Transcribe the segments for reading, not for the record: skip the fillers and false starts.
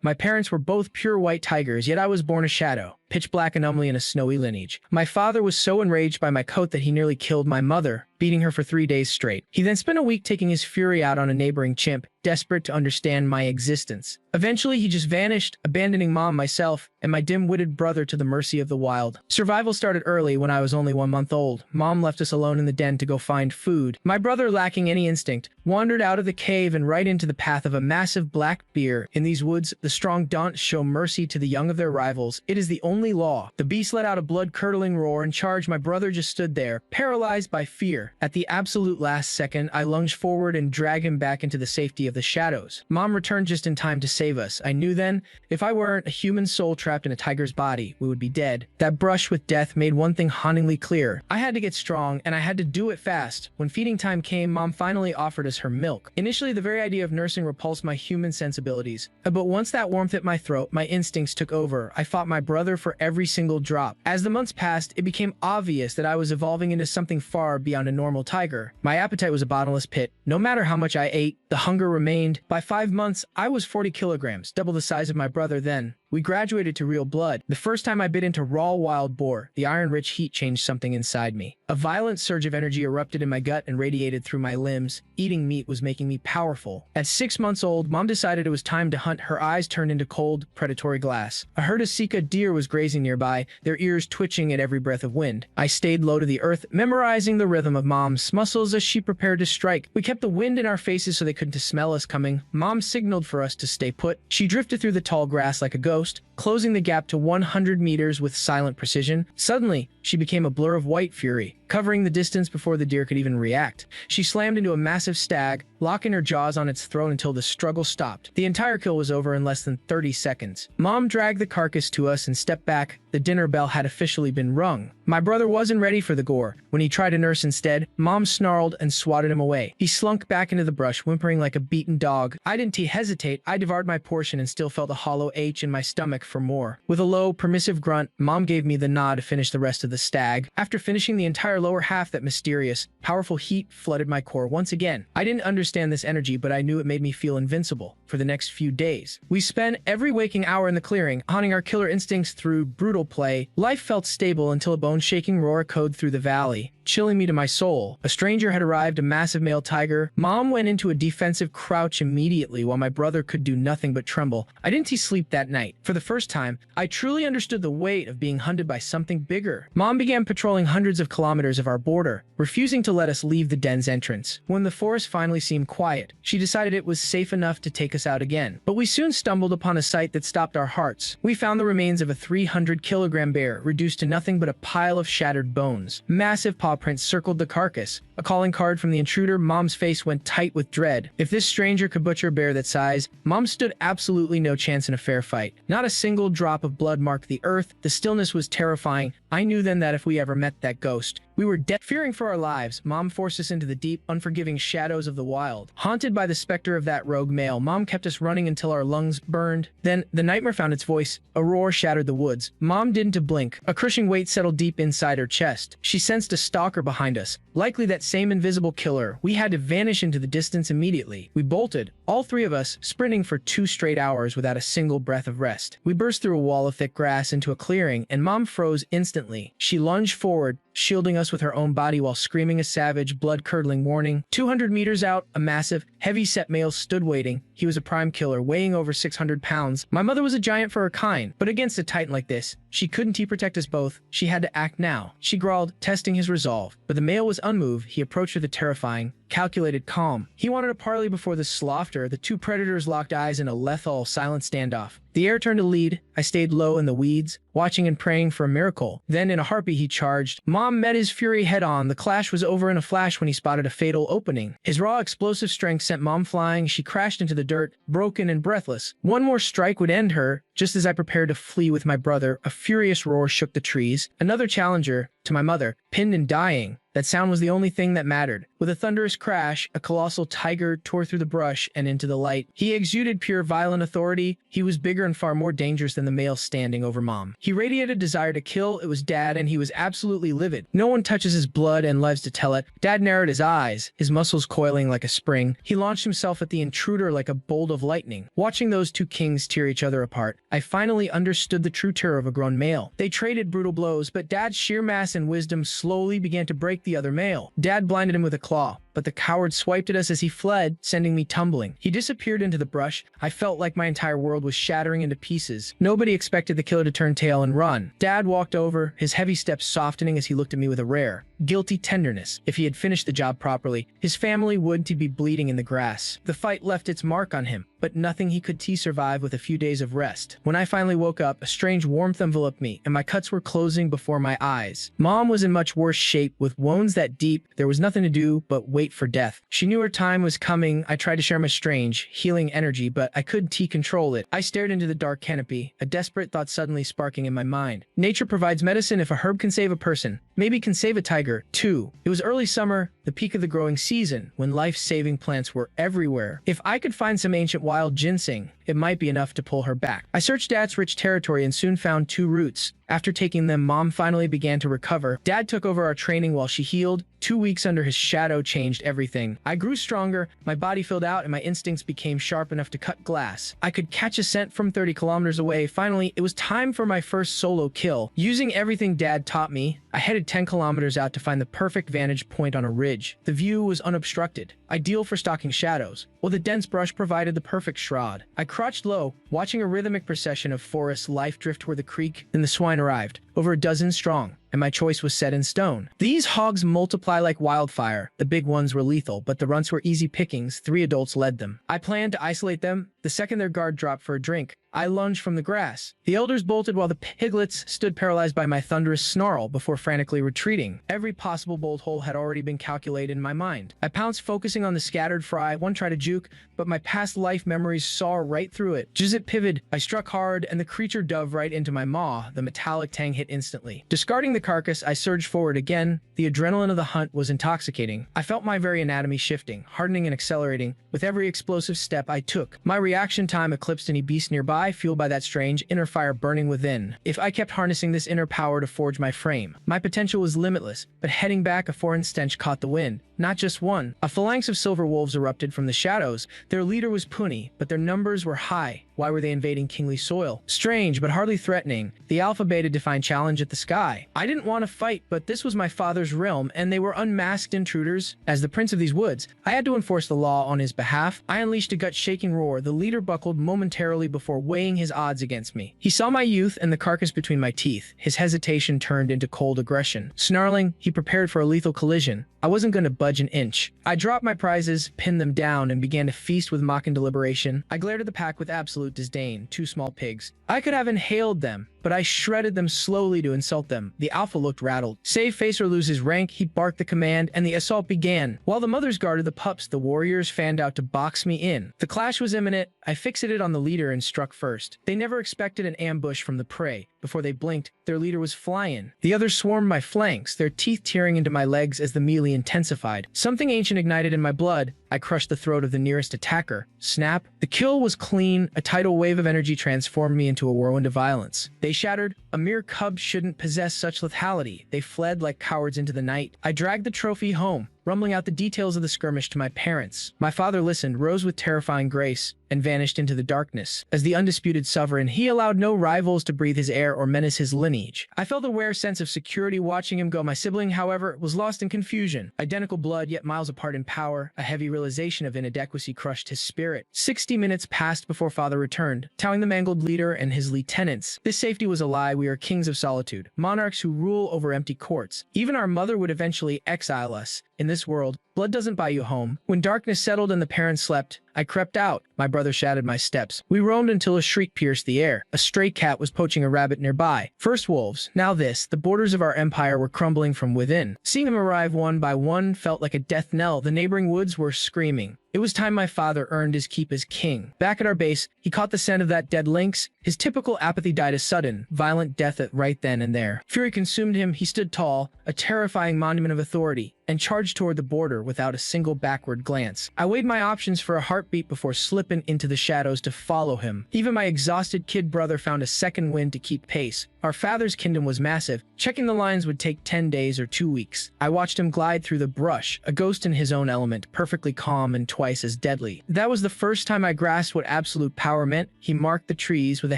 My parents were both pure white tigers, yet I was born a shadow, pitch black anomaly in a snowy lineage. My father was so enraged by my coat that he nearly killed my mother, beating her for 3 days straight. He then spent a week taking his fury out on a neighboring chimp, desperate to understand my existence. Eventually, he just vanished, abandoning Mom, myself, and my dim-witted brother to the mercy of the wild. Survival started early when I was only 1 month old. Mom left us alone in the den to go find food. My brother, lacking any instinct, wandered out of the cave and right into the path of a massive black bear. In these woods, the strong don't show mercy to the young of their rivals. It is the only law. The beast let out a blood-curdling roar and charged. My brother just stood there, paralyzed by fear. At the absolute last second, I lunged forward and dragged him back into the safety of the shadows. Mom returned just in time to save us. I knew then, if I weren't a human soul trapped in a tiger's body, we would be dead. That brush with death made one thing hauntingly clear. I had to get strong, and I had to do it fast. When feeding time came, Mom finally offered us her milk. Initially, the very idea of nursing repulsed my human sensibilities. But once that warmth hit my throat, my instincts took over. I fought my brother for every single drop. As the months passed, it became obvious that I was evolving into something far beyond a normal tiger. My appetite was a bottomless pit. No matter how much I ate, the hunger remained. By 5 months, I was 40 kilograms, double the size of my brother then. We graduated to real blood. The first time I bit into raw wild boar, the iron-rich heat changed something inside me. A violent surge of energy erupted in my gut and radiated through my limbs. Eating meat was making me powerful. At 6 months old, Mom decided it was time to hunt. Her eyes turned into cold, predatory glass. A herd of sika deer was grazing nearby, their ears twitching at every breath of wind. I stayed low to the earth, memorizing the rhythm of Mom's muscles as she prepared to strike. We kept the wind in our faces so they couldn't smell us coming. Mom signaled for us to stay put. She drifted through the tall grass like a ghost, closing the gap to 100 meters with silent precision. Suddenly, she became a blur of white fury, covering the distance before the deer could even react. She slammed into a massive stag, locking her jaws on its throat until the struggle stopped. The entire kill was over in less than 30 seconds. Mom dragged the carcass to us and stepped back. The dinner bell had officially been rung. My brother wasn't ready for the gore. When he tried to nurse instead, Mom snarled and swatted him away. He slunk back into the brush, whimpering like a beaten dog. I didn't hesitate. I devoured my portion and still felt a hollow ache in my stomach for more. With a low, permissive grunt, Mom gave me the nod to finish the rest of the stag. After finishing the entire lower half, that mysterious, powerful heat flooded my core once again. I didn't understand this energy, but I knew it made me feel invincible. For the next few days, we spent every waking hour in the clearing, honing our killer instincts through brutal play. Life felt stable until a bone-shaking roar echoed through the valley, chilling me to my soul. A stranger had arrived, a massive male tiger. Mom went into a defensive crouch immediately while my brother could do nothing but tremble. I didn't sleep that night. For the first time, I truly understood the weight of being hunted by something bigger. Mom began patrolling hundreds of kilometers of our border, refusing to let us leave the den's entrance. When the forest finally seemed quiet, she decided it was safe enough to take us out again. But we soon stumbled upon a sight that stopped our hearts. We found the remains of a 300-kilogram bear, reduced to nothing but a pile of shattered bones. Massive paw prints circled the carcass. A calling card from the intruder. Mom's face went tight with dread. If this stranger could butcher a bear that size, Mom stood absolutely no chance in a fair fight. Not a single drop of blood marked the earth. The stillness was terrifying. I knew then that if we ever met that ghost, we were dead. Fearing for our lives, Mom forced us into the deep, unforgiving shadows of the wild. Haunted by the specter of that rogue male, Mom kept us running until our lungs burned. Then, the nightmare found its voice. A roar shattered the woods. Mom didn't blink. A crushing weight settled deep inside her chest. She sensed a stalker behind us, likely that same invisible killer. We had to vanish into the distance immediately. We bolted, all three of us, sprinting for 2 straight hours without a single breath of rest. We burst through a wall of thick grass into a clearing, and Mom froze instantly. She lunged forward, shielding us with her own body while screaming a savage, blood-curdling warning. 200 meters out, a massive, heavy-set male stood waiting. He was a prime killer, weighing over 600 pounds. My mother was a giant for her kind, but against a titan like this, she couldn't protect us both. She had to act now. She growled, testing his resolve. But the male was unmoved. He approached with a terrifying, calculated calm. He wanted a parley before the slaughter. The two predators locked eyes in a lethal, silent standoff. The air turned to lead. I stayed low in the weeds, watching and praying for a miracle. Then, in a heartbeat, he charged. Mom met his fury head-on. The clash was over in a flash when he spotted a fatal opening. His raw, explosive strength sent Mom flying. She crashed into the dirt, broken and breathless. One more strike would end her. Just as I prepared to flee with my brother, a furious roar shook the trees. Another challenger, to my mother, pinned and dying. That sound was the only thing that mattered. With a thunderous crash, a colossal tiger tore through the brush and into the light. He exuded pure violent authority. He was bigger and far more dangerous than the male standing over Mom. He radiated desire to kill. It was Dad, and he was absolutely livid. No one touches his blood and lives to tell it. Dad narrowed his eyes, his muscles coiling like a spring. He launched himself at the intruder like a bolt of lightning. Watching those two kings tear each other apart, I finally understood the true terror of a grown male. They traded brutal blows, but Dad's sheer mass and wisdom slowly began to break the other male. Dad blinded him with a claw, but the coward swiped at us as he fled, sending me tumbling. He disappeared into the brush. I felt like my entire world was shattering into pieces. Nobody expected the killer to turn tail and run. Dad walked over, his heavy steps softening as he looked at me with a rare, guilty tenderness. If he had finished the job properly, his family would be bleeding in the grass. The fight left its mark on him, but nothing he could survive with a few days of rest. When I finally woke up, a strange warmth enveloped me, and my cuts were closing before my eyes. Mom was in much worse shape, with wounds that deep. There was nothing to do but wait for death. She knew her time was coming. I tried to share my strange, healing energy, but I couldn't control it. I stared into the dark canopy, a desperate thought suddenly sparking in my mind. Nature provides medicine. If a herb can save a person, maybe it can save a tiger, too. It was early summer, the peak of the growing season, when life-saving plants were everywhere. If I could find some ancient wild ginseng, it might be enough to pull her back. I searched Dad's rich territory and soon found 2 roots. After taking them, Mom finally began to recover. Dad took over our training while she healed. 2 weeks under his shadow changed everything. I grew stronger, my body filled out, and my instincts became sharp enough to cut glass. I could catch a scent from 30 kilometers away. Finally, it was time for my first solo kill. Using everything Dad taught me, I headed 10 kilometers out to find the perfect vantage point on a ridge. The view was unobstructed, ideal for stalking shadows, while the dense brush provided the perfect shroud. I crouched low, watching a rhythmic procession of forest life drift toward the creek. Then the swine arrived, over a dozen strong, and my choice was set in stone. These hogs multiply like wildfire. The big ones were lethal, but the runts were easy pickings. 3 adults led them. I planned to isolate them. The second their guard dropped for a drink, I lunged from the grass. The elders bolted while the piglets stood paralyzed by my thunderous snarl before frantically retreating. Every possible bolt hole had already been calculated in my mind. I pounced, focusing on the scattered fry. One tried to juke, but my past life memories saw right through it. Just it pivoted. I struck hard, and the creature dove right into my maw. The metallic tang hit instantly. Discarding the carcass, I surged forward again. The adrenaline of the hunt was intoxicating. I felt my very anatomy shifting, hardening and accelerating with every explosive step I took. My reaction time eclipsed any beast nearby, fueled by that strange inner fire burning within. If I kept harnessing this inner power to forge my frame, my potential was limitless. But heading back, a foreign stench caught the wind. Not just one. A phalanx of silver wolves erupted from the shadows. Their leader was puny, but their numbers were high. Why were they invading kingly soil? Strange, but hardly threatening. The alpha beta defined challenge at the sky. I didn't want to fight, but this was my father's realm, and they were unmasked intruders. As the prince of these woods, I had to enforce the law on his behalf. I unleashed a gut-shaking roar. The leader buckled momentarily before weighing his odds against me. He saw my youth and the carcass between my teeth. His hesitation turned into cold aggression. Snarling, he prepared for a lethal collision. I wasn't going to budge an inch. I dropped my prizes, pinned them down, and began to feast with mock and deliberation. I glared at the pack with absolute disdain. 2 small pigs. I could have inhaled them, but I shredded them slowly to insult them. The alpha looked rattled. Save face or lose his rank, he barked the command, and the assault began. While the mothers guarded the pups, the warriors fanned out to box me in. The clash was imminent. I fixated on the leader and struck first. They never expected an ambush from the prey. Before they blinked, their leader was flying. The others swarmed my flanks, their teeth tearing into my legs as the melee intensified. Something ancient ignited in my blood. I crushed the throat of the nearest attacker. Snap. The kill was clean. A tidal wave of energy transformed me into a whirlwind of violence. They shattered. A mere cub shouldn't possess such lethality. They fled like cowards into the night. I dragged the trophy home, rumbling out the details of the skirmish to my parents. My father listened, rose with terrifying grace, and vanished into the darkness. As the undisputed sovereign, he allowed no rivals to breathe his air or menace his lineage. I felt a rare sense of security watching him go. My sibling, however, was lost in confusion. Identical blood, yet miles apart in power. A heavy realization of inadequacy crushed his spirit. 60 minutes passed before father returned, towing the mangled leader and his lieutenants. This safety was a lie. We are kings of solitude, monarchs who rule over empty courts. Even our mother would eventually exile us. In this world, blood doesn't buy you home. When darkness settled and the parents slept, I crept out. My brother shadowed my steps. We roamed until a shriek pierced the air. A stray cat was poaching a rabbit nearby. First wolves, now this. The borders of our empire were crumbling from within. Seeing them arrive one by one felt like a death knell. The neighboring woods were screaming. It was time my father earned his keep as king. Back at our base, he caught the scent of that dead lynx. His typical apathy died a sudden, violent death right then and there. Fury consumed him. He stood tall, a terrifying monument of authority. and charged toward the border without a single backward glance. I weighed my options for a heartbeat before slipping into the shadows to follow him. Even my exhausted kid brother found a second wind to keep pace. Our father's kingdom was massive. Checking the lines would take 10 days or 2 weeks. I watched him glide through the brush, a ghost in his own element, perfectly calm and twice as deadly. That was the first time I grasped what absolute power meant. He marked the trees with a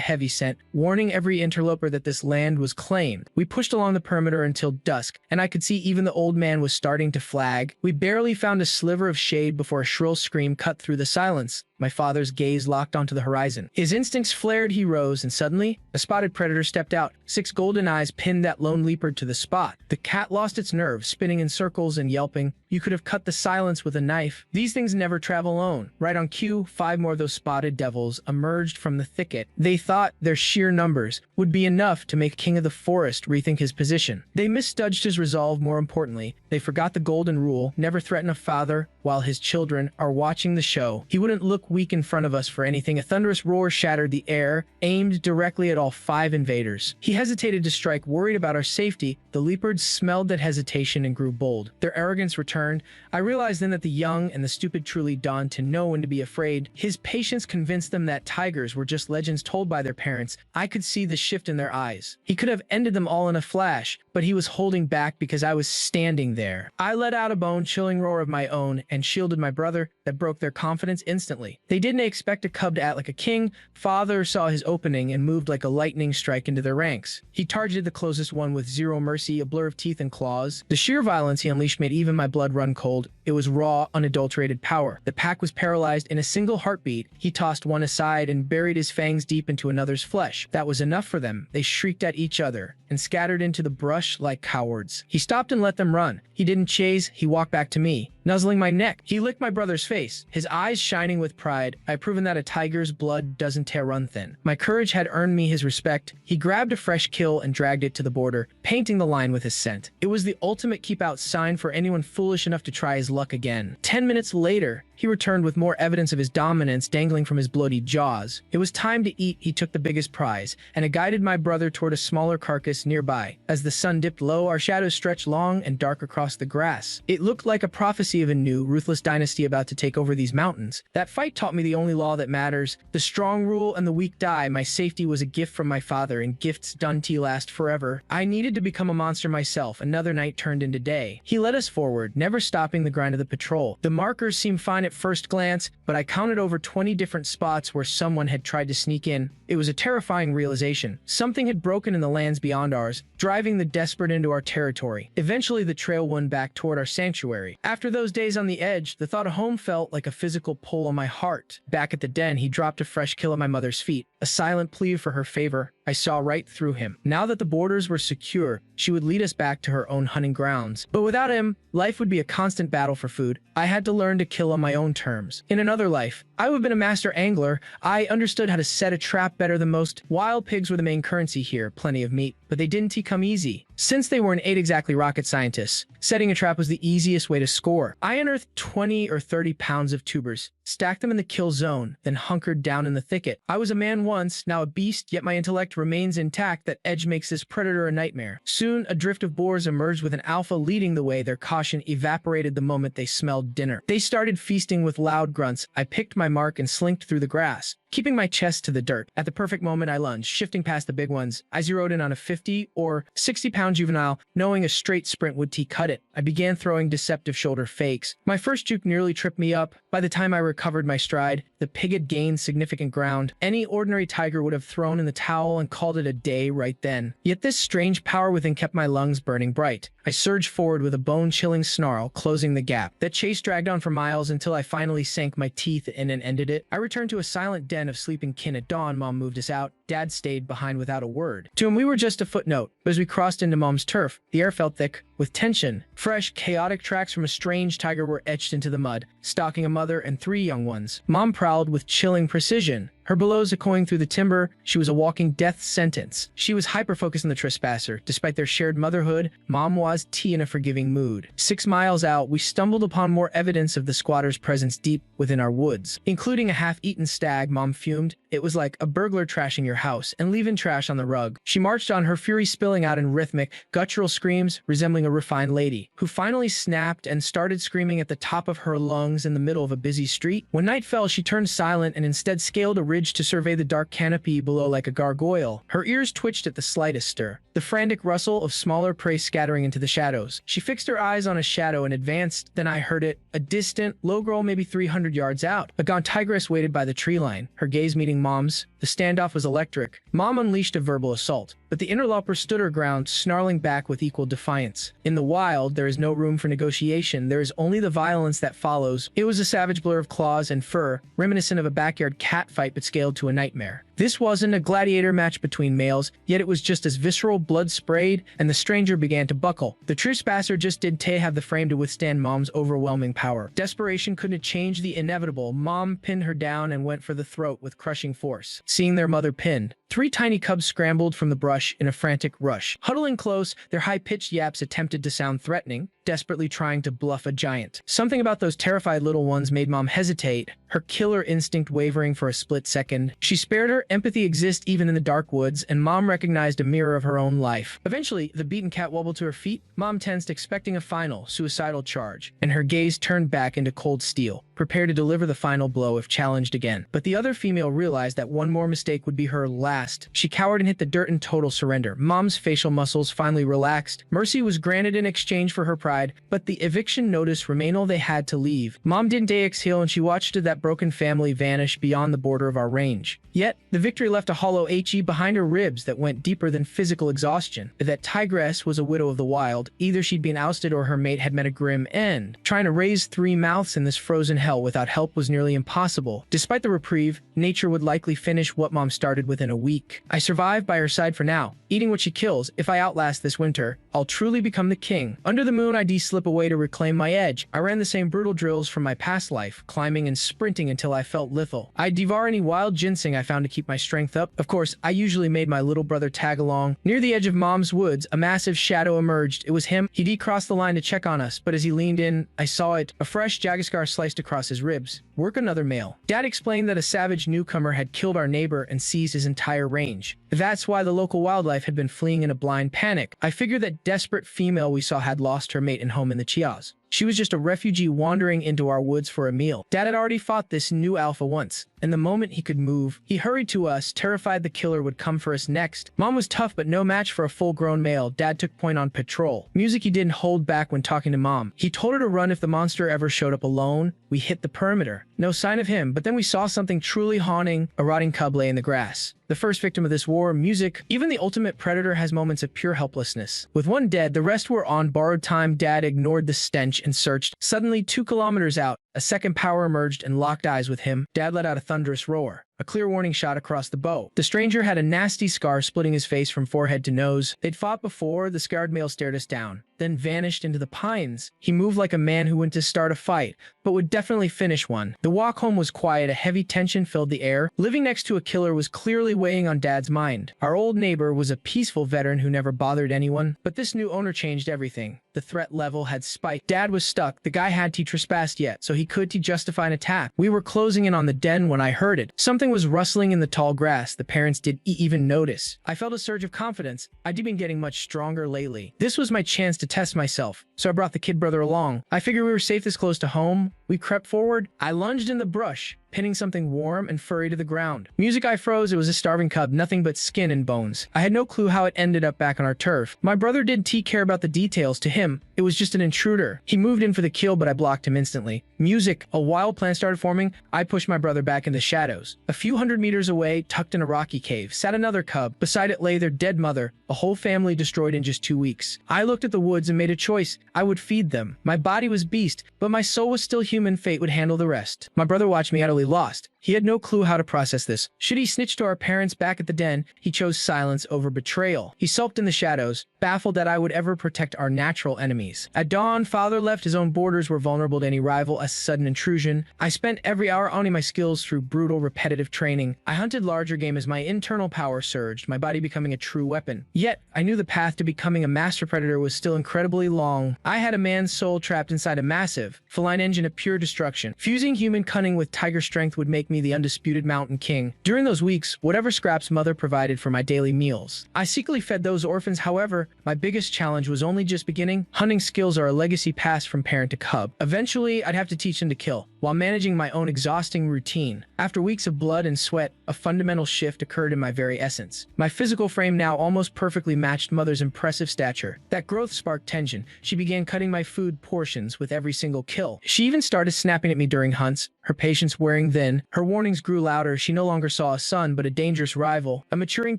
heavy scent, warning every interloper that this land was claimed. We pushed along the perimeter until dusk, and I could see even the old man was starting to flag. We barely found a sliver of shade before a shrill scream cut through the silence. My father's gaze locked onto the horizon. His instincts flared, he rose, and suddenly, a spotted predator stepped out. 6 golden eyes pinned that lone leopard to the spot. The cat lost its nerve, spinning in circles and yelping. You could have cut the silence with a knife. These things never travel alone. Right on cue, 5 more of those spotted devils emerged from the thicket. They thought their sheer numbers would be enough to make King of the Forest rethink his position. They misjudged his resolve. More importantly, they forgot the golden rule: never threaten a father while his children are watching the show. He wouldn't look weak in front of us for anything. A thunderous roar shattered the air, aimed directly at all 5 invaders. He hesitated to strike, worried about our safety. The leopards smelled that hesitation and grew bold. Their arrogance returned. I realized then that the young and the stupid truly dawned to know when to be afraid. His patience convinced them that tigers were just legends told by their parents. I could see the shift in their eyes. He could have ended them all in a flash, but he was holding back because I was standing there. I let out a bone-chilling roar of my own and shielded my brother. That broke their confidence instantly. They didn't expect a cub to act like a king. Father saw his opening and moved like a lightning strike into their ranks. He targeted the closest one with zero mercy, a blur of teeth and claws. The sheer violence he unleashed made even my blood run cold. It was raw, unadulterated power. The pack was paralyzed. In a single heartbeat, he tossed one aside and buried his fangs deep into another's flesh. That was enough for them. They shrieked at each other and scattered into the brush like cowards. He stopped and let them run. He didn't chase. He walked back to me, nuzzling my neck. He licked my brother's face, his eyes shining with pride. I'd proven that a tiger's blood doesn't tear run thin. My courage had earned me his respect. He grabbed a fresh kill and dragged it to the border, painting the line with his scent. It was the ultimate keep-out sign for anyone foolish enough to try his luck again. 10 minutes later, he returned with more evidence of his dominance dangling from his bloody jaws. It was time to eat. He took the biggest prize, and I guided my brother toward a smaller carcass nearby. As the sun dipped low, our shadows stretched long and dark across the grass. It looked like a prophecy of a new, ruthless dynasty about to take over these mountains. That fight taught me the only law that matters: the strong rule and the weak die. My safety was a gift from my father, and gifts done to last forever. I needed to become a monster myself. Another night turned into day. He led us forward, never stopping the grind of the patrol. The markers seemed fine at first glance, but I counted over 20 different spots where someone had tried to sneak in. It was a terrifying realization. Something had broken in the lands beyond ours, driving the desperate into our territory. Eventually, the trail wound back toward our sanctuary. After those days on the edge, the thought of home felt like a physical pull on my heart. Back at the den, he dropped a fresh kill at my mother's feet, a silent plea for her favor. I saw right through him. Now that the borders were secure, she would lead us back to her own hunting grounds. But without him, life would be a constant battle for food. I had to learn to kill on my own terms. In another life, I would have been a master angler. I understood how to set a trap better than most. Wild pigs were the main currency here, plenty of meat, but they didn't come easy. Since they weren't exactly rocket scientists, setting a trap was the easiest way to score. I unearthed 20 or 30 pounds of tubers, stacked them in the kill zone, then hunkered down in the thicket. I was a man once, now a beast, yet my intellect remains intact. That edge makes this predator a nightmare. Soon, a drift of boars emerged with an alpha leading the way. Their caution evaporated the moment they smelled dinner. They started feasting with loud grunts. I picked my mark and slinked through the grass, keeping my chest to the dirt. At the perfect moment, I lunged, shifting past the big ones. I zeroed in on a 50 or 60-pound juvenile, knowing a straight sprint would cut it. I began throwing deceptive shoulder fakes. My first juke nearly tripped me up. By the time I recovered my stride, the pig had gained significant ground. Any ordinary tiger would have thrown in the towel and called it a day right then. Yet this strange power within kept my lungs burning bright. I surged forward with a bone-chilling snarl, closing the gap. That chase dragged on for miles until I finally sank my teeth in and ended it. I returned to a silent den of sleeping kin at dawn. Mom moved us out. Dad stayed behind without a word. To him, we were just a footnote. But as we crossed into Mom's turf, the air felt thick with tension. Fresh, chaotic tracks from a strange tiger were etched into the mud, stalking a mother and 3 young ones. Mom prowled with chilling precision, her bellows echoing through the timber. She was a walking death sentence. She was hyper-focused on the trespasser. Despite their shared motherhood, Mom was in a forgiving mood. 6 miles out, we stumbled upon more evidence of the squatter's presence deep within our woods, including a half-eaten stag. Mom fumed. It was like a burglar trashing your your house and leaving trash on the rug. She marched on, her fury spilling out in rhythmic, guttural screams resembling a refined lady, who finally snapped and started screaming at the top of her lungs in the middle of a busy street. When night fell, she turned silent and instead scaled a ridge to survey the dark canopy below like a gargoyle. Her ears twitched at the slightest stir, the frantic rustle of smaller prey scattering into the shadows. She fixed her eyes on a shadow and advanced. Then I heard it, a distant, low growl maybe 300 yards out. A gaunt tigress waited by the tree line, her gaze meeting Mom's. The standoff was electric. Mom unleashed a verbal assault, but the interloper stood her ground, snarling back with equal defiance. In the wild, there is no room for negotiation. There is only the violence that follows. It was a savage blur of claws and fur, reminiscent of a backyard cat fight but scaled to a nightmare. This wasn't a gladiator match between males, yet it was just as visceral. Blood sprayed, and the stranger began to buckle. The trespasser just did have the frame to withstand Mom's overwhelming power. Desperation couldn't change the inevitable. Mom pinned her down and went for the throat with crushing force. Seeing their mother pinned, 3 tiny cubs scrambled from the brush in a frantic rush. Huddling close, their high-pitched yaps attempted to sound threatening, desperately trying to bluff a giant. Something about those terrified little ones made Mom hesitate, her killer instinct wavering for a split second. She spared her. Empathy exists even in the dark woods, and Mom recognized a mirror of her own life. Eventually, the beaten cat wobbled to her feet. Mom tensed, expecting a final, suicidal charge, and her gaze turned back into cold steel, prepared to deliver the final blow if challenged again. But the other female realized that one more mistake would be her last. She cowered and hit the dirt in total surrender. Mom's facial muscles finally relaxed. Mercy was granted in exchange for her pride, but the eviction notice remained all they had to leave. Mom didn't exhale, and she watched that broken family vanish beyond the border of our range. Yet, the victory left a hollow HE behind her ribs that went deeper than physical exhaustion. That tigress was a widow of the wild. Either she'd been ousted or her mate had met a grim end. Trying to raise 3 mouths in this frozen hell without help was nearly impossible. Despite the reprieve, nature would likely finish what Mom started within a week. I survived by her side for now, eating what she kills. If I outlast this winter, I'll truly become the king. Under the moon, I slip away to reclaim my edge. I ran the same brutal drills from my past life, climbing and sprinting until I felt lethal. I'd devour any wild ginseng I found to keep my strength up. Of course, I usually made my little brother tag along. Near the edge of Mom's woods, a massive shadow emerged. It was him. He decrossed the line to check on us, but as he leaned in, I saw it. A fresh jagiscar sliced across his ribs. Work another male. Dad explained that a savage newcomer had killed our neighbor and seized his entire range. That's why the local wildlife had been fleeing in a blind panic. I figured that desperate female we saw had lost her mate and home in the Chiaz. She was just a refugee wandering into our woods for a meal. Dad had already fought this new alpha once, and the moment he could move, he hurried to us, terrified the killer would come for us next. Mom was tough but no match for a full-grown male. Dad took point on patrol. Music he didn't hold back when talking to Mom. He told her to run if the monster ever showed up alone. We hit the perimeter. No sign of him, but then we saw something truly haunting. A rotting cub lay in the grass. The first victim of this war, music. Even the ultimate predator has moments of pure helplessness. With one dead, the rest were on borrowed time. Dad ignored the stench and searched. Suddenly, 2 kilometers out, a second power emerged and locked eyes with him. Dad let out a thunderous roar. A clear warning shot across the bow. The stranger had a nasty scar splitting his face from forehead to nose. They'd fought before. The scarred male stared us down, then vanished into the pines. He moved like a man who went to start a fight, but would definitely finish one. The walk home was quiet. A heavy tension filled the air. Living next to a killer was clearly weighing on Dad's mind. Our old neighbor was a peaceful veteran who never bothered anyone, but this new owner changed everything. The threat level had spiked. Dad was stuck. The guy had trespassed yet, so he could justify an attack. We were closing in on the den when I heard it. Something was rustling in the tall grass. The parents did even notice. I felt a surge of confidence. I'd been getting much stronger lately. This was my chance to test myself, so I brought the kid brother along. I figured we were safe this close to home. We crept forward. I lunged in the brush, pinning something warm and furry to the ground. Music, I froze. It was a starving cub, nothing but skin and bones. I had no clue how it ended up back on our turf. My brother didn't care about the details. To him, it was just an intruder. He moved in for the kill, but I blocked him instantly. Music, a wild plan started forming. I pushed my brother back in the shadows. A few hundred meters away, tucked in a rocky cave, sat another cub. Beside it lay their dead mother, a whole family destroyed in just 2 weeks. I looked at the woods and made a choice. I would feed them. My body was beast, but my soul was still human. Fate would handle the rest. My brother watched me utterly lost. He had no clue how to process this. Should he snitch to our parents back at the den? He chose silence over betrayal. He sulked in the shadows, baffled that I would ever protect our natural enemies. At dawn, father left. His own borders were vulnerable to any rival. A sudden intrusion. I spent every hour honing my skills through brutal, repetitive training. I hunted larger game as my internal power surged, my body becoming a true weapon. Yet, I knew the path to becoming a master predator was still incredibly long. I had a man's soul trapped inside a massive, feline engine of pure destruction. Fusing human cunning with tiger strength would make me me the undisputed Mountain King. During those weeks, whatever scraps mother provided for my daily meals, I secretly fed those orphans. However, my biggest challenge was only just beginning. Hunting skills are a legacy passed from parent to cub. Eventually, I'd have to teach them to kill, while managing my own exhausting routine. After weeks of blood and sweat, a fundamental shift occurred in my very essence. My physical frame now almost perfectly matched mother's impressive stature. That growth sparked tension. She began cutting my food portions with every single kill. She even started snapping at me during hunts, her patience wearing thin. Her warnings grew louder. She no longer saw a son, but a dangerous rival. A maturing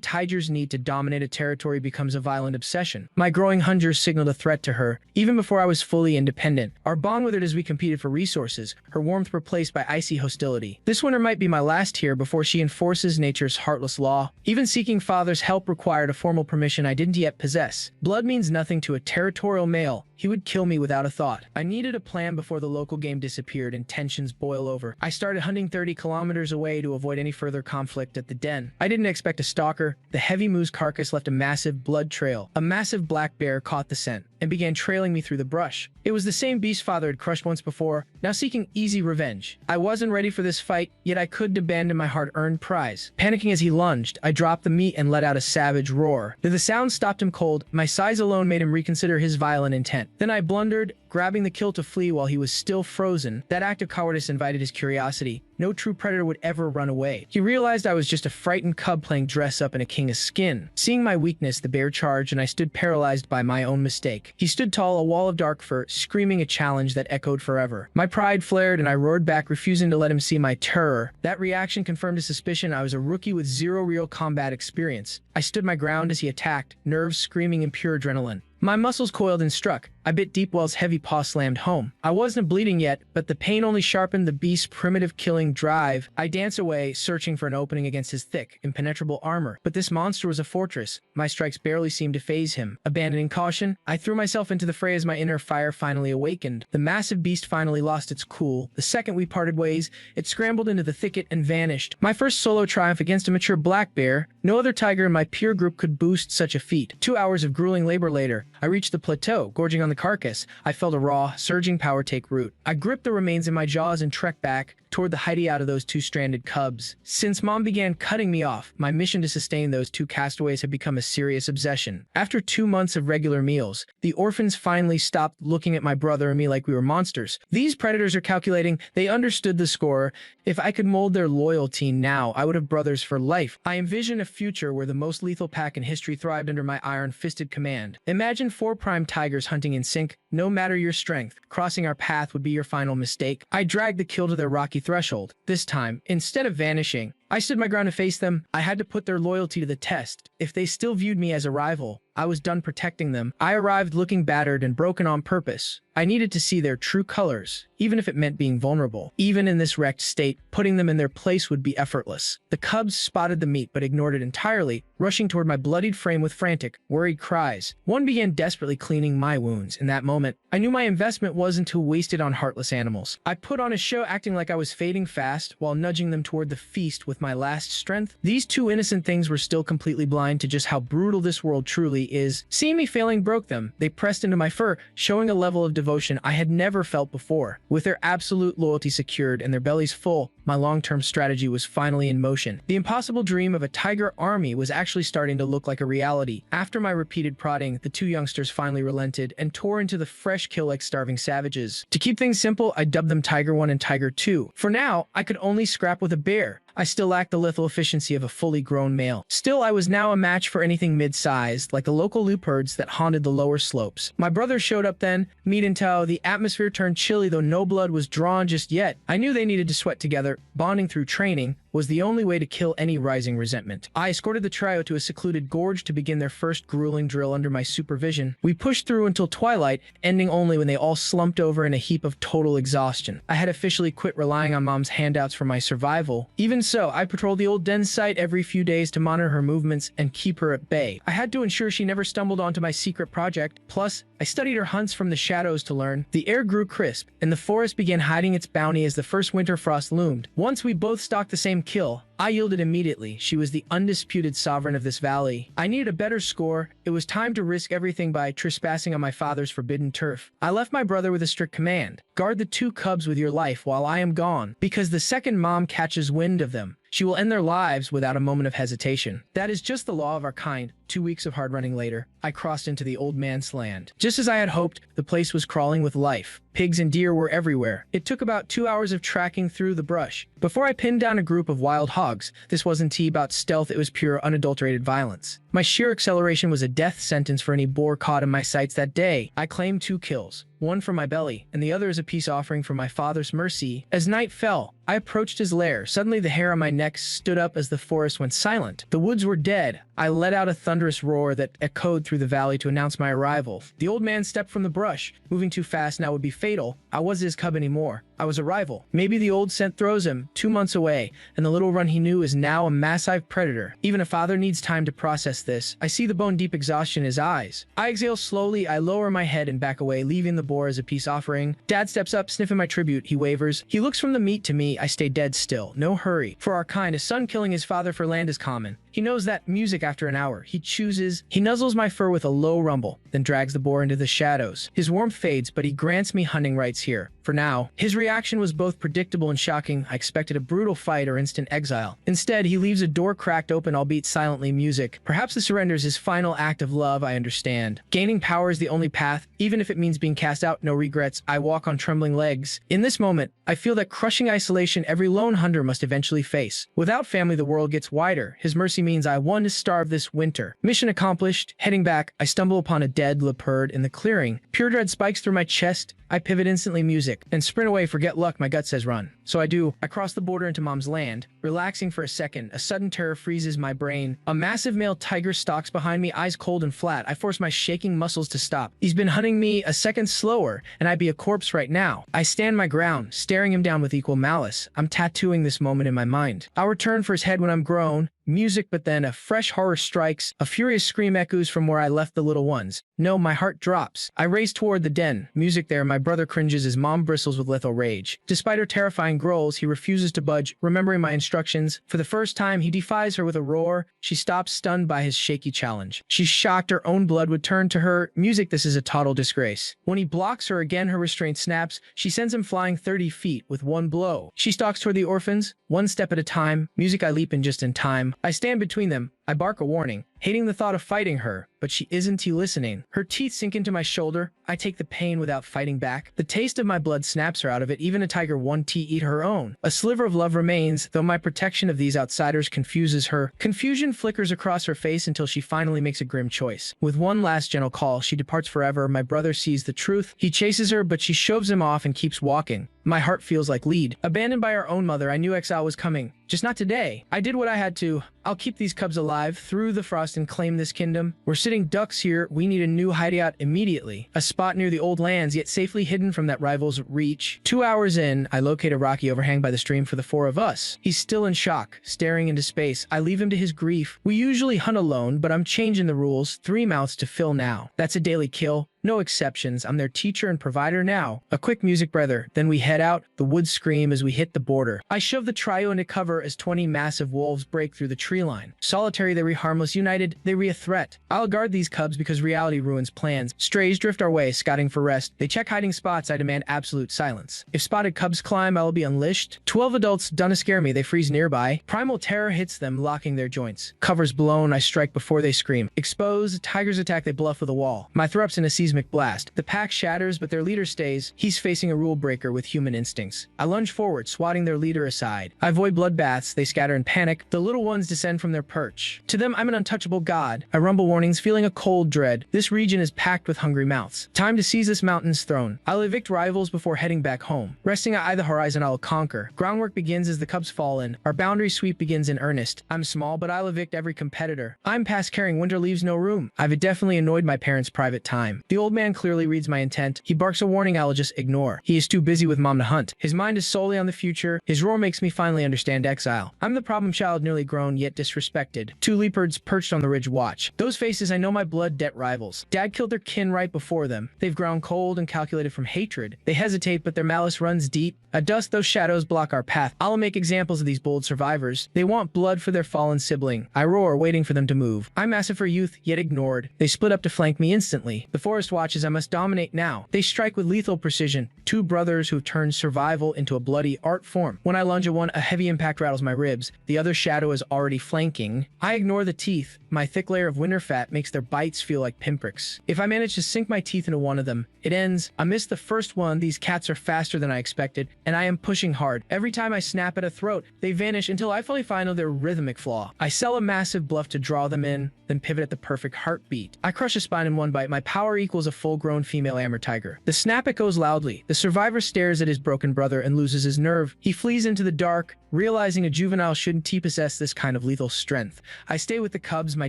tiger's need to dominate a territory becomes a violent obsession. My growing hunger signaled a threat to her, even before I was fully independent. Our bond withered as we competed for resources, her warmth replaced by icy hostility. This winter might be my last here before she enforces nature's heartless law. Even seeking father's help required a formal permission I didn't yet possess. Blood means nothing to a territorial male. He would kill me without a thought. I needed a plan before the local game disappeared and tensions boil over. I started hunting 30 kilometers away to avoid any further conflict at the den. I didn't expect a stalker. The heavy moose carcass left a massive blood trail. A massive black bear caught the scent and began trailing me through the brush. It was the same beast father had crushed once before, now seeking easy revenge. I wasn't ready for this fight, yet I couldn't abandon my hard-earned prize. Panicking as he lunged, I dropped the meat and let out a savage roar. Though the sound stopped him cold, my size alone made him reconsider his violent intent. Then I blundered, grabbing the kill to flee while he was still frozen. That act of cowardice invited his curiosity. No true predator would ever run away. He realized I was just a frightened cub playing dress-up in a king's skin. Seeing my weakness, the bear charged, and I stood paralyzed by my own mistake. He stood tall, a wall of dark fur, screaming a challenge that echoed forever. My pride flared, and I roared back, refusing to let him see my terror. That reaction confirmed his suspicion. I was a rookie with zero real combat experience. I stood my ground as he attacked, nerves screaming in pure adrenaline. My muscles coiled and struck. I bit deep while his heavy paw slammed home. I wasn't bleeding yet, but the pain only sharpened the beast's primitive killing drive. I danced away, searching for an opening against his thick, impenetrable armor. But this monster was a fortress. My strikes barely seemed to faze him. Abandoning caution, I threw myself into the fray as my inner fire finally awakened. The massive beast finally lost its cool. The second we parted ways, it scrambled into the thicket and vanished. My first solo triumph against a mature black bear. No other tiger in my peer group could boast such a feat. 2 hours of grueling labor later, I reached the plateau. Gorging on the carcass, I felt a raw, surging power take root. I gripped the remains in my jaws and trekked back toward the hideout of those two stranded cubs. Since Mom began cutting me off, my mission to sustain those two castaways had become a serious obsession. After 2 months of regular meals, the orphans finally stopped looking at my brother and me like we were monsters. These predators are calculating. They understood the score. If I could mold their loyalty now, I would have brothers for life. I envisioned a future where the most lethal pack in history thrived under my iron-fisted command. Imagine 4 prime tigers hunting in sync. No matter your strength, crossing our path would be your final mistake. I dragged the kill to their rocky threshold. This time, instead of vanishing, I stood my ground to face them. I had to put their loyalty to the test. If they still viewed me as a rival, I was done protecting them. I arrived looking battered and broken on purpose. I needed to see their true colors, even if it meant being vulnerable. Even in this wrecked state, putting them in their place would be effortless. The cubs spotted the meat but ignored it entirely, rushing toward my bloodied frame with frantic, worried cries. One began desperately cleaning my wounds. In that moment, I knew my investment wasn't too wasted on heartless animals. I put on a show acting like I was fading fast while nudging them toward the feast with my last strength. These two innocent things were still completely blind to just how brutal this world truly is. Seeing me failing broke them. They pressed into my fur, showing a level of devotion I had never felt before. With their absolute loyalty secured and their bellies full, my long-term strategy was finally in motion. The impossible dream of a tiger army was actually starting to look like a reality. After my repeated prodding, the two youngsters finally relented and tore into the fresh kill like starving savages. To keep things simple, I dubbed them Tiger 1 and Tiger 2. For now, I could only scrap with a bear. I still lacked the lethal efficiency of a fully grown male. Still, I was now a match for anything mid-sized, like the local leopards that haunted the lower slopes. My brother showed up then, meat in tow. The atmosphere turned chilly, though no blood was drawn just yet. I knew they needed to sweat together. Bonding through training was the only way to kill any rising resentment. I escorted the trio to a secluded gorge to begin their first grueling drill under my supervision. We pushed through until twilight, ending only when they all slumped over in a heap of total exhaustion. I had officially quit relying on Mom's handouts for my survival. Even so, I patrolled the old den site every few days to monitor her movements and keep her at bay. I had to ensure she never stumbled onto my secret project. Plus, I studied her hunts from the shadows to learn. The air grew crisp, and the forest began hiding its bounty as the first winter frost loomed. Once we both stalked the same kill, I yielded immediately. She was the undisputed sovereign of this valley. I needed a better score. It was time to risk everything by trespassing on my father's forbidden turf. I left my brother with a strict command. Guard the 2 cubs with your life while I am gone, because the second mom catches wind of them, she will end their lives without a moment of hesitation. That is just the law of our kind. 2 weeks of hard running later, I crossed into the old man's land. Just as I had hoped, the place was crawling with life. Pigs and deer were everywhere. It took about 2 hours of tracking through the brush before I pinned down a group of wild hogs. This wasn't tea about stealth, it was pure unadulterated violence. My sheer acceleration was a death sentence for any boar caught in my sights that day. I claimed 2 kills, one for my belly, and the other as a peace offering for my father's mercy. As night fell, I approached his lair. Suddenly the hair on my neck stood up as the forest went silent. The woods were dead. I let out a thunderous roar that echoed through the valley to announce my arrival. The old man stepped from the brush. Moving too fast now would be fatal. I wasn't his cub anymore. I was a rival. Maybe the old scent throws him 2 months away, and the little run he knew is now a massive predator. Even a father needs time to process this. I see the bone-deep exhaustion in his eyes. I exhale slowly. I lower my head and back away, leaving the boar as a peace offering. Dad steps up, sniffing my tribute. He wavers. He looks from the meat to me. I stay dead still. No hurry. For our kind, a son killing his father for land is common. He knows that music after an hour. He nuzzles my fur with a low rumble, then drags the boar into the shadows. His warmth fades, but he grants me hunting rights here. For now, his reaction was both predictable and shocking. I expected a brutal fight or instant exile. Instead, he leaves a door cracked open, albeit silently. Music. Perhaps the surrender is his final act of love. I understand. Gaining power is the only path, even if it means being cast out. No regrets. I walk on trembling legs. In this moment, I feel that crushing isolation every lone hunter must eventually face. Without family, the world gets wider. His mercy means I won to starve this winter. Mission accomplished. Heading back, I stumble upon a dead leopard in the clearing. Pure dread spikes through my chest. I pivot instantly, music, and sprint away. Forget luck, my gut says run. So I do. I cross the border into mom's land. Relaxing for a second, a sudden terror freezes my brain. A massive male tiger stalks behind me, eyes cold and flat. I force my shaking muscles to stop. He's been hunting me a second slower, and I'd be a corpse right now. I stand my ground, staring him down with equal malice. I'm tattooing this moment in my mind. I'll return for his head when I'm grown. Music, but then a fresh horror strikes. A furious scream echoes from where I left the little ones. No, my heart drops. I race toward the den. Music there, my brother cringes as mom bristles with lethal rage. Despite her terrifying growls, he refuses to budge, remembering my instructions. For the first time, he defies her with a roar. She stops, stunned by his shaky challenge. She's shocked her own blood would turn to her. Music, this is a total disgrace. When he blocks her again, her restraint snaps. She sends him flying 30 feet with one blow. She stalks toward the orphans, one step at a time. Music, I leap in just in time. I stand between them. I bark a warning, hating the thought of fighting her, but she isn't listening. Her teeth sink into my shoulder. I take the pain without fighting back. The taste of my blood snaps her out of it. Even a tiger won't eat her own. A sliver of love remains, though my protection of these outsiders confuses her. Confusion flickers across her face until she finally makes a grim choice. With one last gentle call, she departs forever. My brother sees the truth. He chases her, but she shoves him off and keeps walking. My heart feels like lead. Abandoned by our own mother, I knew exile was coming. Just not today. I did what I had to. I'll keep these cubs alive through the frost and claim this kingdom. We're sitting ducks here. We need a new hideout immediately. A spot near the old lands, yet safely hidden from that rival's reach. 2 hours in, I locate a rocky overhang by the stream for the 4 of us. He's still in shock, staring into space. I leave him to his grief. We usually hunt alone, but I'm changing the rules. 3 mouths to fill now. That's a daily kill. No exceptions. I'm their teacher and provider now. A quick music breather, then we head out. The woods scream as we hit the border. I shove the trio into cover as 20 massive wolves break through the tree line. Solitary, they harmless. United, they a threat. I'll guard these cubs because reality ruins plans. Strays drift our way, scouting for rest. They check hiding spots. I demand absolute silence. If spotted cubs climb, I'll be unleashed. 12 adults done to scare me. They freeze nearby. Primal terror hits them, locking their joints. Covers blown. I strike before they scream. Exposed, tigers attack. They bluff with a wall. My thrup's in a seismic blast. The pack shatters, but their leader stays. He's facing a rule breaker with human instincts. I lunge forward, swatting their leader aside. I avoid bloodbaths. They scatter in panic. The little ones descend from their perch. To them, I'm an untouchable god. I rumble warnings, feeling a cold dread. This region is packed with hungry mouths. Time to seize this mountain's throne. I'll evict rivals before heading back home. Resting at the horizon, I'll conquer. Groundwork begins as the cubs fall in. Our boundary sweep begins in earnest. I'm small, but I'll evict every competitor. I'm past caring. Winter leaves no room. I've definitely annoyed my parents' private time. The old man clearly reads my intent. He barks a warning I'll just ignore. He is too busy with mom to hunt. His mind is solely on the future. His roar makes me finally understand exile. I'm the problem child, nearly grown yet disrespected. 2 leopards perched on the ridge watch. Those faces, I know my blood debt rivals. Dad killed their kin right before them. They've ground cold and calculated from hatred. They hesitate, but their malice runs deep. At dusk, those shadows block our path. I'll make examples of these bold survivors. They want blood for their fallen sibling. I roar, waiting for them to move. I'm massive for youth, yet ignored. They split up to flank me instantly. The forest watches. I must dominate now. They strike with lethal precision. Two brothers who've turned survival into a bloody art form. When I lunge at one, a heavy impact rattles my ribs. The other shadow is already flanking. I ignore the teeth. My thick layer of winter fat makes their bites feel like pinpricks. If I manage to sink my teeth into one of them, it ends. I missed the first one. These cats are faster than I expected, and I am pushing hard. Every time I snap at a throat, they vanish until I finally find their rhythmic flaw. I sell a massive bluff to draw them in, then pivot at the perfect heartbeat. I crush a spine in one bite. My power equals a full-grown female Amur tiger. The snap echoes loudly. The survivor stares at his broken brother and loses his nerve. He flees into the dark, realizing a juvenile shouldn't possess this kind of lethal strength. I stay with the cubs. My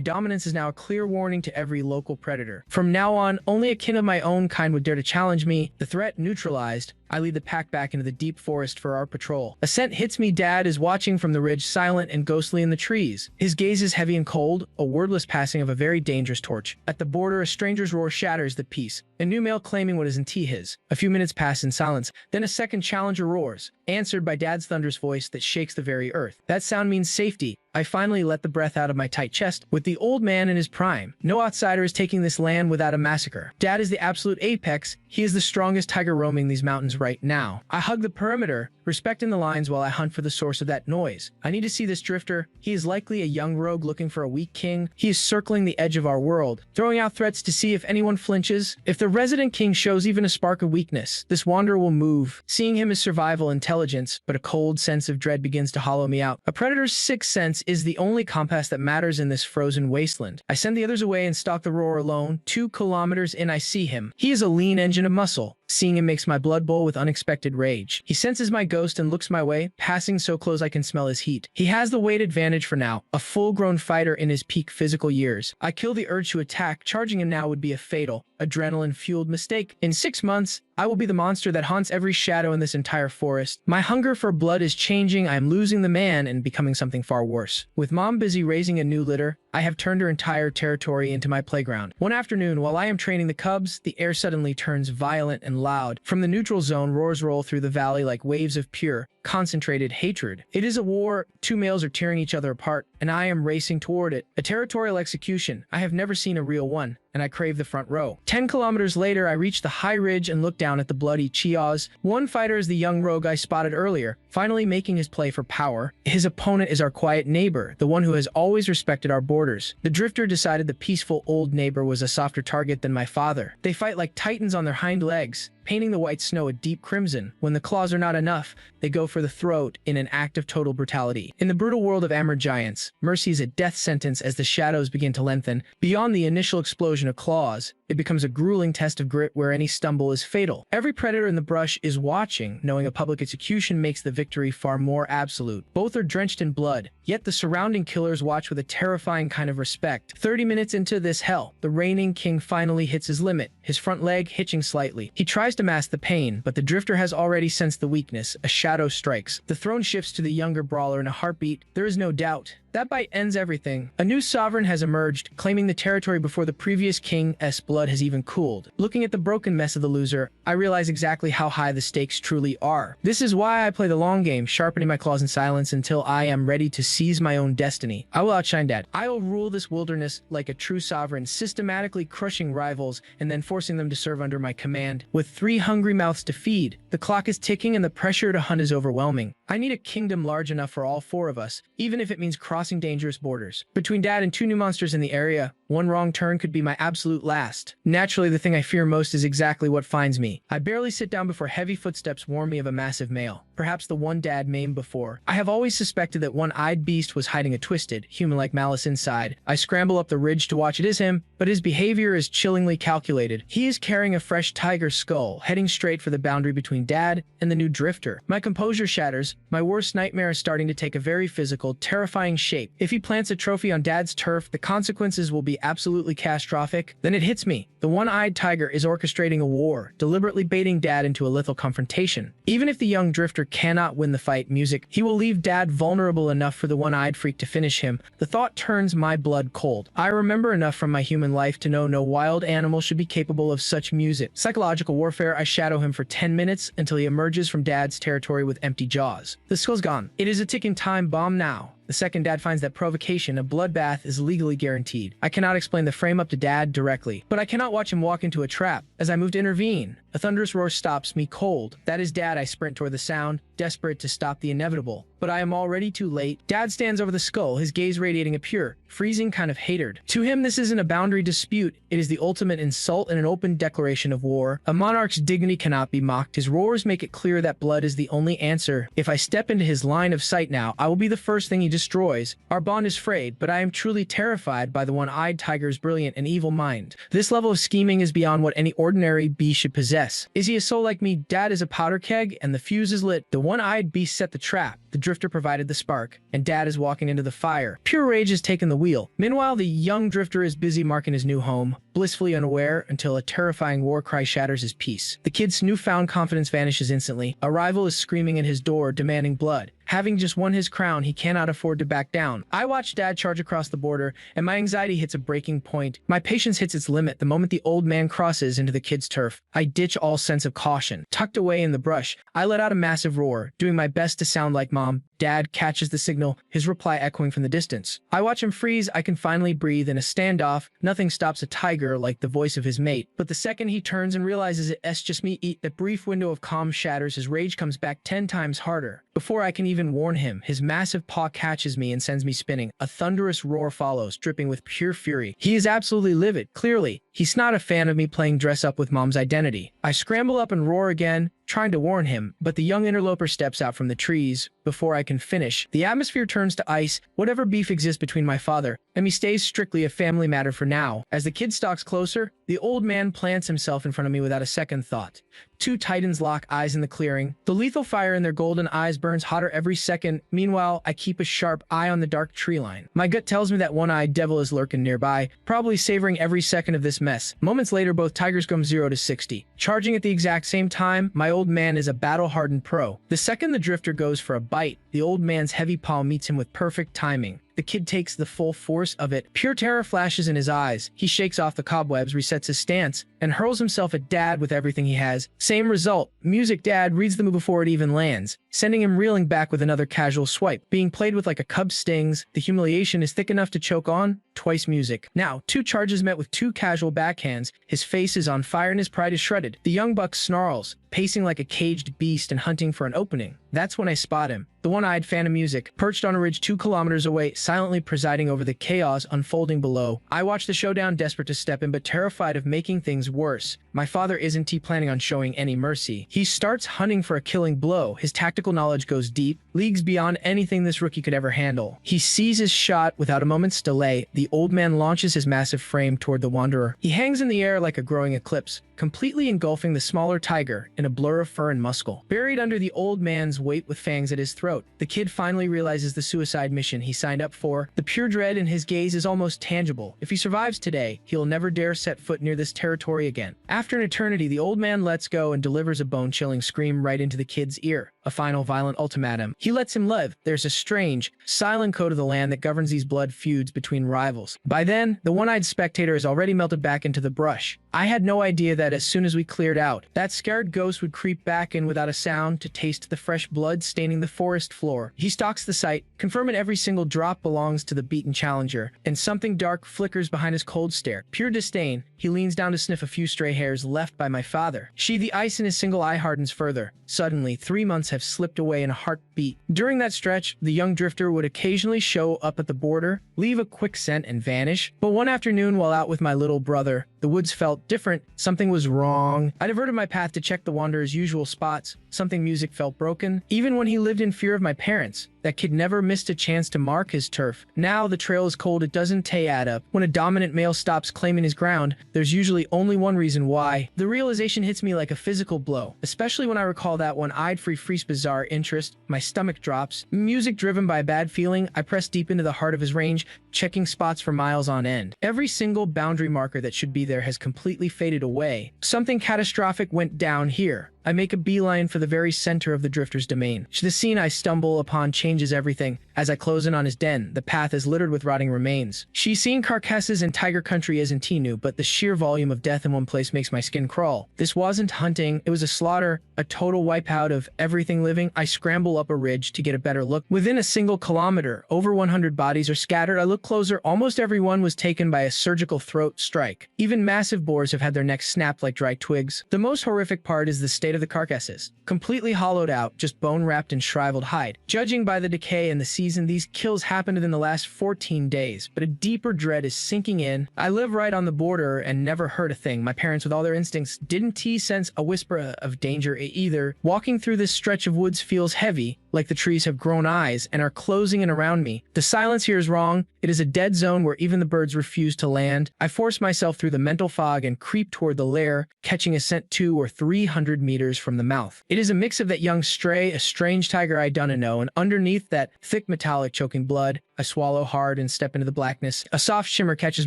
dominance is now a clear warning to every local predator. From now on, only a kin of my own kind would dare to challenge me. The threat neutralized, I lead the pack back into the deep forest for our patrol. A scent hits me. Dad is watching from the ridge, silent and ghostly in the trees. His gaze is heavy and cold, a wordless passing of a very dangerous torch. At the border, a stranger's roar shatters the peace. A new male claiming what isn't his. A few minutes pass in silence. Then a second challenger roars, answered by Dad's thunderous voice that shakes the very earth. That sound means safety. I finally let the breath out of my tight chest. With the old man in his prime, no outsider is taking this land without a massacre. Dad is the absolute apex. He is the strongest tiger roaming these mountains right now. I hug the perimeter, respecting the lines while I hunt for the source of that noise. I need to see this drifter. He is likely a young rogue looking for a weak king. He is circling the edge of our world, throwing out threats to see if anyone flinches. If the resident king shows even a spark of weakness, this wanderer will move. Seeing him is survival intelligence, but a cold sense of dread begins to hollow me out. A predator's sixth sense is the only compass that matters in this frozen wasteland. I send the others away and stalk the roar alone. 2 kilometers in, I see him. He is a lean engine of muscle. Seeing him makes my blood boil with unexpected rage. He senses my ghost and looks my way, passing so close I can smell his heat. He has the weight advantage for now, a full-grown fighter in his peak physical years. I kill the urge to attack. Charging him now would be a fatal, adrenaline-fueled mistake. In 6 months, I will be the monster that haunts every shadow in this entire forest. My hunger for blood is changing. I am losing the man and becoming something far worse. With Mom busy raising a new litter, I have turned her entire territory into my playground. One afternoon, while I am training the cubs, the air suddenly turns violent and loud. From the neutral zone, roars roll through the valley like waves of pure, concentrated hatred. It is a war. 2 males are tearing each other apart, and I am racing toward it. A territorial execution. I have never seen a real one, and I crave the front row. 10 kilometers later, I reach the high ridge and look down at the bloody Chiaz. One fighter is the young rogue I spotted earlier, finally making his play for power. His opponent is our quiet neighbor, the one who has always respected our borders. The drifter decided the peaceful old neighbor was a softer target than my father. They fight like titans on their hind legs, painting the white snow a deep crimson. When the claws are not enough, they go for the throat in an act of total brutality. In the brutal world of Amur giants, mercy is a death sentence. As the shadows begin to lengthen, beyond the initial explosion of claws, it becomes a grueling test of grit where any stumble is fatal. Every predator in the brush is watching, knowing a public execution makes the victory far more absolute. Both are drenched in blood, yet the surrounding killers watch with a terrifying kind of respect. 30 minutes into this hell, the reigning king finally hits his limit, his front leg hitching slightly. He tries to mask the pain, but the drifter has already sensed the weakness. A shadow strikes. The throne shifts to the younger brawler in a heartbeat. There is no doubt. That bite ends everything. A new sovereign has emerged, claiming the territory before the previous king's blood has even cooled. Looking at the broken mess of the loser, I realize exactly how high the stakes truly are. This is why I play the long game, sharpening my claws in silence until I am ready to seize my own destiny. I will outshine Dad. I will rule this wilderness like a true sovereign, systematically crushing rivals and then forcing them to serve under my command. With 3 hungry mouths to feed, the clock is ticking and the pressure to hunt is overwhelming. I need a kingdom large enough for all 4 of us, even if it means crossing dangerous borders. Between Dad and 2 new monsters in the area, one wrong turn could be my absolute last. Naturally, the thing I fear most is exactly what finds me. I barely sit down before heavy footsteps warn me of a massive male, perhaps the one Dad maimed before. I have always suspected that one-eyed beast was hiding a twisted, human-like malice inside. I scramble up the ridge to watch. It is him, but his behavior is chillingly calculated. He is carrying a fresh tiger skull, heading straight for the boundary between Dad and the new drifter. My composure shatters. My worst nightmare is starting to take a very physical, terrifying shape. If he plants a trophy on Dad's turf, the consequences will be be absolutely catastrophic, then it hits me. The one-eyed tiger is orchestrating a war, deliberately baiting Dad into a lethal confrontation. Even if the young drifter cannot win the fight music, he will leave Dad vulnerable enough for the one-eyed freak to finish him. The thought turns my blood cold. I remember enough from my human life to know no wild animal should be capable of such music. Psychological warfare, I shadow him for 10 minutes until he emerges from Dad's territory with empty jaws. The skill's gone. It is a ticking time bomb now. The second Dad finds that provocation, a bloodbath is legally guaranteed. I cannot explain the frame up to Dad directly, but I cannot watch him walk into a trap. As I move to intervene, a thunderous roar stops me cold. That is Dad. I sprint toward the sound, desperate to stop the inevitable. But I am already too late. Dad stands over the skull, his gaze radiating a pure, freezing kind of hatred. To him, this isn't a boundary dispute. It is the ultimate insult and an open declaration of war. A monarch's dignity cannot be mocked. His roars make it clear that blood is the only answer. If I step into his line of sight now, I will be the first thing he destroys. Our bond is frayed, but I am truly terrified by the one-eyed tiger's brilliant and evil mind. This level of scheming is beyond what any ordinary beast should possess. Is he a soul like me? Dad is a powder keg, and the fuse is lit. The one-eyed beast set the trap. The drifter provided the spark, and Dad is walking into the fire. Pure rage has taken the wheel. Meanwhile, the young drifter is busy marking his new home, blissfully unaware until a terrifying war cry shatters his peace. The kid's newfound confidence vanishes instantly. A rival is screaming at his door, demanding blood. Having just won his crown, he cannot afford to back down. I watch Dad charge across the border, and my anxiety hits a breaking point. My patience hits its limit the moment the old man crosses into the kid's turf. I ditch all sense of caution. Tucked away in the brush, I let out a massive roar, doing my best to sound like Mom. Dad catches the signal, his reply echoing from the distance. I watch him freeze. I can finally breathe. In a standoff, nothing stops a tiger like the voice of his mate. But the second he turns and realizes it's just me, that brief window of calm shatters. His rage comes back 10 times harder. Before I can even warn him, his massive paw catches me and sends me spinning. A thunderous roar follows, dripping with pure fury. He is absolutely livid. Clearly, he's not a fan of me playing dress up with Mom's identity. I scramble up and roar again, trying to warn him, but the young interloper steps out from the trees. Before I can finish, the atmosphere turns to ice. Whatever beef exists between my father and me stays strictly a family matter for now. As the kid stalks closer, the old man plants himself in front of me without a second thought. Two titans lock eyes in the clearing. The lethal fire in their golden eyes burns hotter every second. Meanwhile, I keep a sharp eye on the dark tree line. My gut tells me that one-eyed devil is lurking nearby, probably savoring every second of this mess. Moments later, both tigers go from 0 to 60. Charging at the exact same time, my old man is a battle-hardened pro. The second the drifter goes for a bite, the old man's heavy paw meets him with perfect timing. The kid takes the full force of it. Pure terror flashes in his eyes. He shakes off the cobwebs, resets his stance, and hurls himself at Dad with everything he has. Same result. Music. Dad reads the move before it even lands, sending him reeling back with another casual swipe. Being played with like a cub stings, the humiliation is thick enough to choke on. Twice music. Now, two charges met with two casual backhands. His face is on fire and his pride is shredded. The young buck snarls, pacing like a caged beast and hunting for an opening. That's when I spot him. The one-eyed fan of music, perched on a ridge 2 kilometers away, silently presiding over the chaos unfolding below. I watch the showdown, desperate to step in, but terrified of making things worse. My father isn't planning on showing any mercy. He starts hunting for a killing blow. His tactical knowledge goes deep, leagues beyond anything this rookie could ever handle. He sees his shot without a moment's delay. The old man launches his massive frame toward the wanderer. He hangs in the air like a growing eclipse, completely engulfing the smaller tiger in a blur of fur and muscle. Buried under the old man's weight with fangs at his throat, the kid finally realizes the suicide mission he signed up for. The pure dread in his gaze is almost tangible. If he survives today, he'll never dare set foot near this territory again. After an eternity, the old man lets go and delivers a bone-chilling scream right into the kid's ear. A final violent ultimatum. He lets him live. There's a strange, silent code of the land that governs these blood feuds between rivals. By then, the one-eyed spectator has already melted back into the brush. I had no idea that as soon as we cleared out, that scared ghost would creep back in without a sound to taste the fresh blood staining the forest floor. He stalks the site, confirming every single drop belongs to the beaten challenger, and something dark flickers behind his cold stare. Pure disdain, he leans down to sniff a few stray hairs left by my father. The ice in his single eye hardens further. Suddenly, 3 months have slipped away in a heartbeat. During that stretch, the young drifter would occasionally show up at the border, leave a quick scent and vanish. But one afternoon while out with my little brother, The woods felt different. Something was wrong. I diverted my path to check the wanderer's usual spots. Something music felt broken. Even when he lived in fear of my parents, that kid never missed a chance to mark his turf. Now the trail is cold, it doesn't add up. When a dominant male stops claiming his ground, there's usually only one reason why. The realization hits me like a physical blow, especially when I recall that one-eyed freeze bizarre interest. My stomach drops. Music driven by a bad feeling, I press deep into the heart of his range, checking spots for miles on end. Every single boundary marker that should be there has completely faded away. Something catastrophic went down here. I make a beeline for the very center of the drifter's domain. The scene I stumble upon changes everything. As I close in on his den, the path is littered with rotting remains. She's seen carcasses in tiger country isn't new, but the sheer volume of death in one place makes my skin crawl. This wasn't hunting, it was a slaughter, a total wipeout of everything living. I scramble up a ridge to get a better look. Within a single kilometer, over 100 bodies are scattered. I look closer, almost everyone was taken by a surgical throat strike. Even massive boars have had their necks snapped like dry twigs. The most horrific part is the state of the carcasses. Completely hollowed out, just bone wrapped in shriveled hide. Judging by the decay and the season, these kills happened within the last 14 days, but a deeper dread is sinking in. I live right on the border and never heard a thing. My parents, with all their instincts, didn't sense a whisper of danger either. Walking through this stretch of woods feels heavy, like the trees have grown eyes and are closing in around me. The silence here is wrong. It is a dead zone where even the birds refuse to land. I force myself through the mental fog and creep toward the lair, catching a scent 200 or 300 meters from the mouth. It is a mix of that young stray, a strange tiger I don't know, and underneath that thick metallic choking blood, I swallow hard and step into the blackness. A soft shimmer catches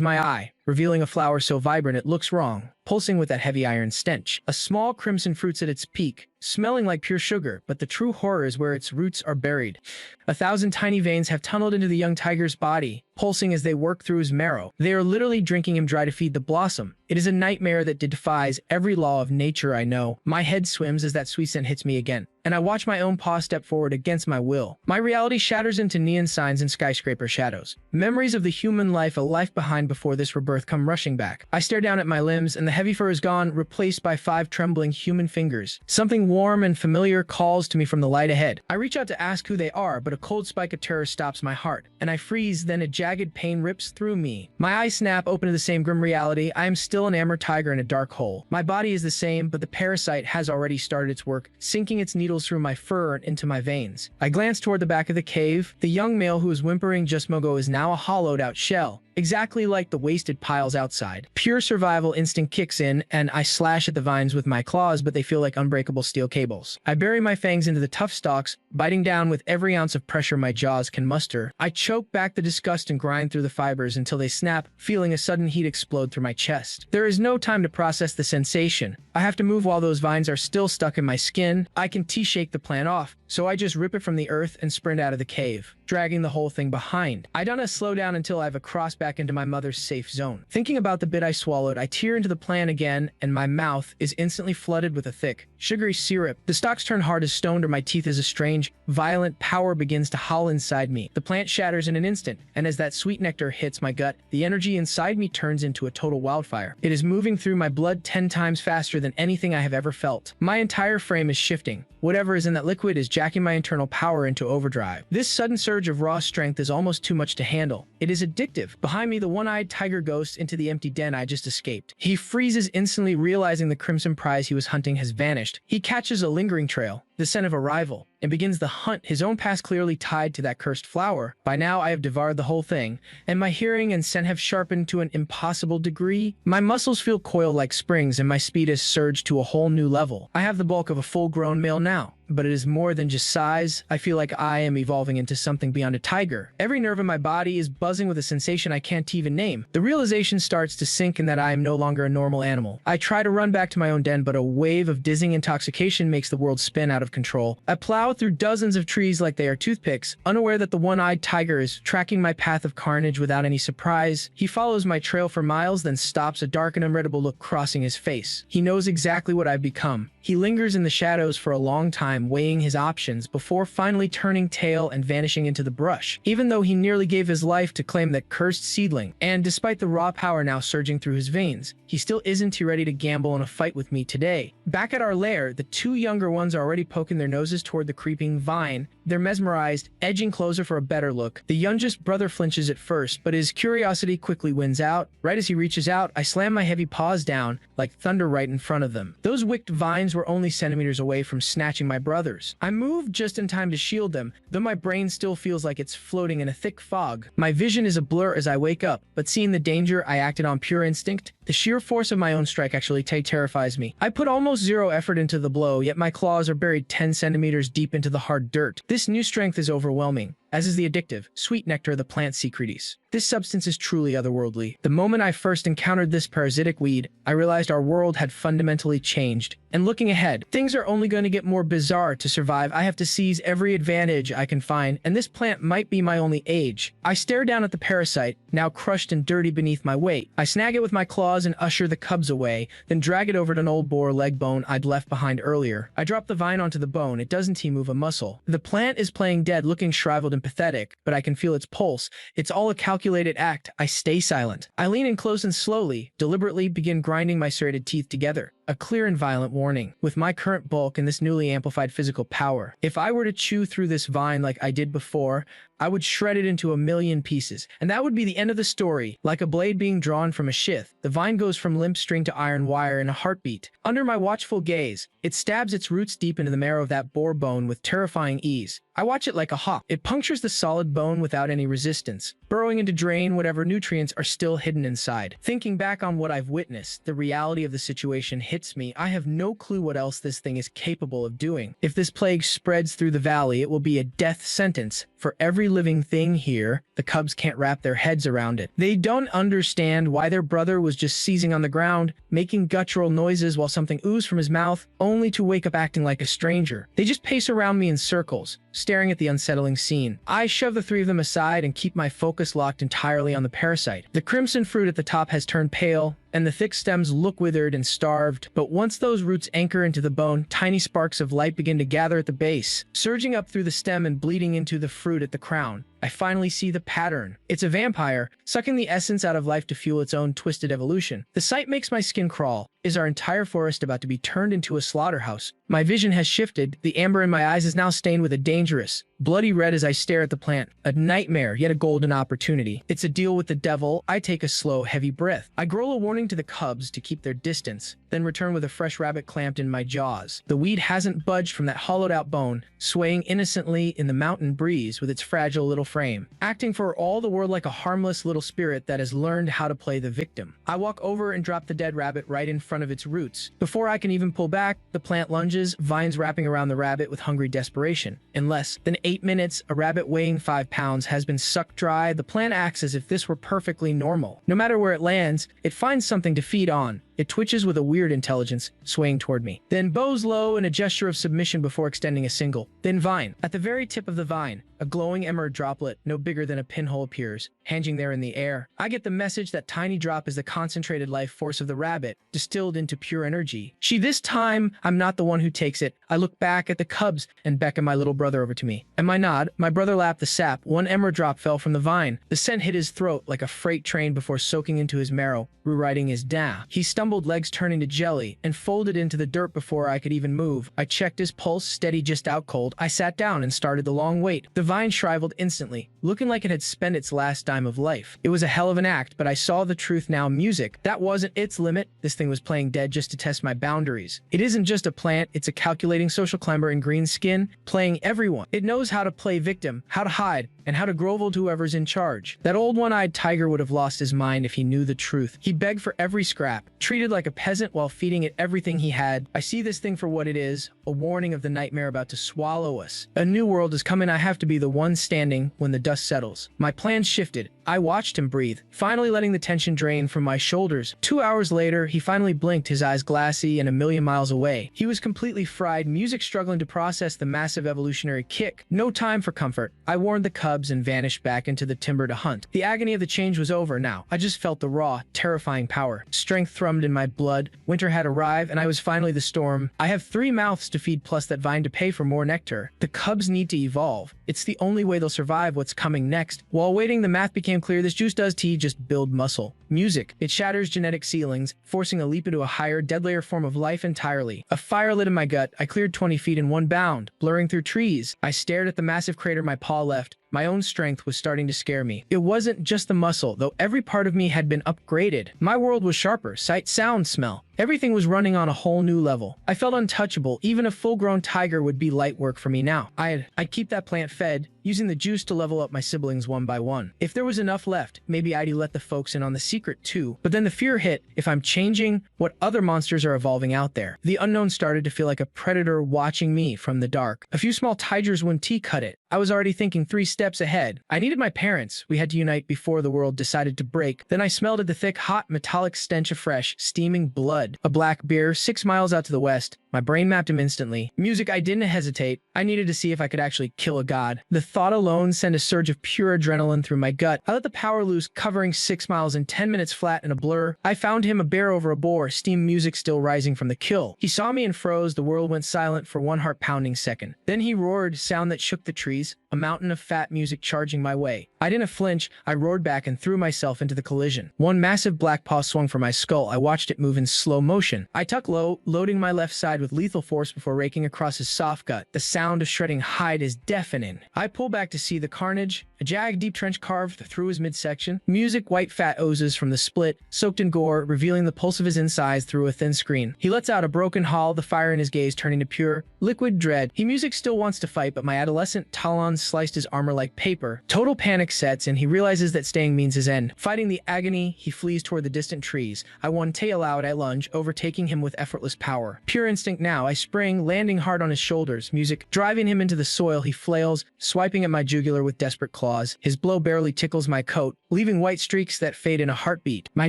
my eye, revealing a flower so vibrant it looks wrong, pulsing with that heavy iron stench. A small crimson fruit's at its peak, smelling like pure sugar, but the true horror is where its roots are buried. 1,000 tiny veins have tunneled into the young tiger's body, pulsing as they work through his marrow. They are literally drinking him dry to feed the blossom. It is a nightmare that defies every law of nature I know. My head swims as that sweet scent hits me again, and I watch my own paw step forward against my will. My reality shatters into neon signs and skyscraper shadows. Memories of the human life, a life behind before this rebirth, come rushing back. I stare down at my limbs, and the heavy fur is gone, replaced by 5 trembling human fingers. Something warm and familiar calls to me from the light ahead. I reach out to ask who they are, but a cold spike of terror stops my heart, and I freeze. Then a jagged pain rips through me. My eyes snap open to the same grim reality. I am still an amber tiger in a dark hole. My body is the same, but the parasite has already started its work, sinking its needles through my fur and into my veins. I glance toward the back of the cave. The young male who is whimpering just mogo is now a hollowed-out shell, exactly like the wasted piles outside. Pure survival instinct kicks in, and I slash at the vines with my claws, but they feel like unbreakable steel cables. I bury my fangs into the tough stalks, biting down with every ounce of pressure my jaws can muster. I choke back the disgust and grind through the fibers until they snap, feeling a sudden heat explode through my chest. There is no time to process the sensation. I have to move while those vines are still stuck in my skin. I can shake the plant off, so I just rip it from the earth and sprint out of the cave, dragging the whole thing behind. I don't slow down until I've crossed back into my mother's safe zone. Thinking about the bit I swallowed, I tear into the plant again, and my mouth is instantly flooded with a thick, sugary syrup. The stalks turn hard as stone, or my teeth as a strange, violent power begins to howl inside me. The plant shatters in an instant, and as that sweet nectar hits my gut, the energy inside me turns into a total wildfire. It is moving through my blood 10 times faster than anything I have ever felt. My entire frame is shifting. Whatever is in that liquid is jacking my internal power into overdrive. This sudden surge of raw strength is almost too much to handle. It is addictive. Behind me, the one-eyed tiger ghosts into the empty den I just escaped. He freezes instantly, realizing the crimson prize he was hunting has vanished. He catches a lingering trail, the scent of a rival, and begins the hunt, his own past clearly tied to that cursed flower. By now, I have devoured the whole thing, and my hearing and scent have sharpened to an impossible degree. My muscles feel coiled like springs, and my speed has surged to a whole new level. I have the bulk of a full-grown male now, but it is more than just size. I feel like I am evolving into something beyond a tiger. Every nerve in my body is buzzing with a sensation I can't even name. The realization starts to sink in that I am no longer a normal animal. I try to run back to my own den, but a wave of dizzying intoxication makes the world spin out of control. I plow through dozens of trees like they are toothpicks, unaware that the one-eyed tiger is tracking my path of carnage without any surprise. He follows my trail for miles, then stops, a dark and unreadable look crossing his face. He knows exactly what I've become. He lingers in the shadows for a long time, weighing his options before finally turning tail and vanishing into the brush. Even though he nearly gave his life to claim that cursed seedling, and despite the raw power now surging through his veins, he still isn't ready to gamble in a fight with me today. Back at our lair, the 2 younger ones are already poking their noses toward the creeping vine. They're mesmerized, edging closer for a better look. The youngest brother flinches at first, but his curiosity quickly wins out. Right as he reaches out, I slam my heavy paws down, like thunder right in front of them. Those wicked vines were only centimeters away from snatching my brothers. I moved just in time to shield them, though my brain still feels like it's floating in a thick fog. My vision is a blur as I wake up, but seeing the danger, I acted on pure instinct. The sheer force of my own strike actually terrifies me. I put almost zero effort into the blow, yet my claws are buried 10 centimeters deep into the hard dirt. This new strength is overwhelming, as is the addictive, sweet nectar of the plant secretis. This substance is truly otherworldly. The moment I first encountered this parasitic weed, I realized our world had fundamentally changed. And looking ahead, things are only going to get more bizarre. To survive, I have to seize every advantage I can find, and this plant might be my only age. I stare down at the parasite, now crushed and dirty beneath my weight. I snag it with my claws and usher the cubs away, then drag it over to an old boar leg bone I'd left behind earlier. I drop the vine onto the bone. It doesn't move a muscle. The plant is playing dead, looking shriveled and pathetic, but I can feel its pulse. It's all a calculated act. I stay silent. I lean in close and slowly, deliberately begin grinding my serrated teeth together. A clear and violent warning. With my current bulk and this newly amplified physical power, if I were to chew through this vine like I did before, I would shred it into a million pieces. And that would be the end of the story. Like a blade being drawn from a sheath, the vine goes from limp string to iron wire in a heartbeat. Under my watchful gaze, it stabs its roots deep into the marrow of that boar bone with terrifying ease. I watch it like a hawk. It punctures the solid bone without any resistance, burrowing in to drain whatever nutrients are still hidden inside. Thinking back on what I've witnessed, the reality of the situation hits me. I have no clue what else this thing is capable of doing. If this plague spreads through the valley, it will be a death sentence for every living thing here. The cubs can't wrap their heads around it. They don't understand why their brother was just seizing on the ground, making guttural noises while something oozed from his mouth, only to wake up acting like a stranger. They just pace around me in circles, staring at the unsettling scene. I shove the three of them aside and keep my focus locked entirely on the parasite. The crimson fruit at the top has turned pale, and the thick stems look withered and starved, but once those roots anchor into the bone, tiny sparks of light begin to gather at the base, surging up through the stem and bleeding into the fruit at the crown. I finally see the pattern. It's a vampire, sucking the essence out of life to fuel its own twisted evolution. The sight makes my skin crawl. Is our entire forest about to be turned into a slaughterhouse? My vision has shifted. The amber in my eyes is now stained with a dangerous, bloody red as I stare at the plant. A nightmare, yet a golden opportunity. It's a deal with the devil. I take a slow, heavy breath. I growl a warning to the cubs to keep their distance, then return with a fresh rabbit clamped in my jaws. The weed hasn't budged from that hollowed-out bone, swaying innocently in the mountain breeze with its fragile little frame, acting for all the world like a harmless little spirit that has learned how to play the victim. I walk over and drop the dead rabbit right in front of its roots. Before I can even pull back, the plant lunges, vines wrapping around the rabbit with hungry desperation. In less than 8 minutes, a rabbit weighing 5 pounds has been sucked dry. The plant acts as if this were perfectly normal. No matter where it lands, it finds something to feed on. It twitches with a weird intelligence, swaying toward me. Then bows low in a gesture of submission before extending a single. Then vine. At the very tip of the vine, a glowing emerald droplet, no bigger than a pinhole, appears, hanging there in the air. I get the message that tiny drop is the concentrated life force of the rabbit, distilled into pure energy. This time, I'm not the one who takes it. I look back at the cubs and beckon my little brother over to me. At my nod, my brother lapped the sap. One emerald drop fell from the vine. The scent hit his throat like a freight train before soaking into his marrow, rewriting his da. He stumbled, legs turning to jelly, and folded into the dirt before I could even move. I checked his pulse, steady, just out cold. I sat down and started the long wait. The vine shriveled instantly, looking like it had spent its last dime of life. It was a hell of an act, but I saw the truth now. Music, that wasn't its limit. This thing was playing dead just to test my boundaries. It isn't just a plant, it's a calculating social climber in green skin, playing everyone. It knows how to play victim, how to hide, and how to grovel to whoever's in charge. That old one-eyed tiger would have lost his mind if he knew the truth. He begged for every scrap, treated like a peasant while feeding it everything he had. I see this thing for what it is, a warning of the nightmare about to swallow us. A new world is coming. I have to be the one standing when the dust settles. My plans shifted. I watched him breathe, finally letting the tension drain from my shoulders. 2 hours later, he finally blinked, his eyes glassy and a million miles away. He was completely fried, music struggling to process the massive evolutionary kick. No time for comfort. I warned the cubs and vanished back into the timber to hunt. The agony of the change was over now. I just felt the raw, terrifying power. Strength thrummed in my blood. Winter had arrived, and I was finally the storm. I have 3 mouths to feed plus that vine to pay for more nectar. The cubs need to evolve. It's the only way they'll survive what's coming next. While waiting, the math became clear. This juice does just build muscle. Music. It shatters genetic ceilings, forcing a leap into a higher, deadlier form of life entirely. A fire lit in my gut. I cleared 20 feet in one bound, blurring through trees. I stared at the massive crater my paw left. My own strength was starting to scare me. It wasn't just the muscle, though every part of me had been upgraded. My world was sharper, sight, sound, smell. Everything was running on a whole new level. I felt untouchable. Even a full-grown tiger would be light work for me now. I'd keep that plant fed, using the juice to level up my siblings one by one. If there was enough left, maybe I'd let the folks in on the secret too. But then the fear hit. If I'm changing, what other monsters are evolving out there? The unknown started to feel like a predator watching me from the dark. A few small tigers wouldn't cut it. I was already thinking 3 steps ahead. I needed my parents. We had to unite before the world decided to break. Then I smelled the thick, hot, metallic stench of fresh, steaming blood. A black bear 6 miles out to the west. My brain mapped him instantly. Music, I didn't hesitate. I needed to see if I could actually kill a god. The thought alone sent a surge of pure adrenaline through my gut. I let the power loose, covering 6 miles in 10 minutes flat in a blur. I found him, a bear over a boar, steam music still rising from the kill. He saw me and froze. The world went silent for one heart-pounding second. Then he roared, sound that shook the trees, a mountain of fat music charging my way. I didn't flinch. I roared back and threw myself into the collision. One massive black paw swung for my skull. I watched it move in slow motion. I tucked low, loading my left side with lethal force before raking across his soft gut. The sound of shredding hide is deafening. I pull back to see the carnage. A jagged deep trench carved through his midsection. Music, white fat oozes from the split, soaked in gore, revealing the pulse of his insides through a thin screen. He lets out a broken howl, the fire in his gaze turning to pure, liquid dread. Music still wants to fight, but my adolescent talons sliced his armor like paper. Total panic sets in. He realizes that staying means his end. Fighting the agony, he flees toward the distant trees. I one tail out, I lunge, overtaking him with effortless power. Pure instinct now, I spring, landing hard on his shoulders. Music, driving him into the soil, he flails, swiping at my jugular with desperate claws. His blow barely tickles my coat, leaving white streaks that fade in a heartbeat. My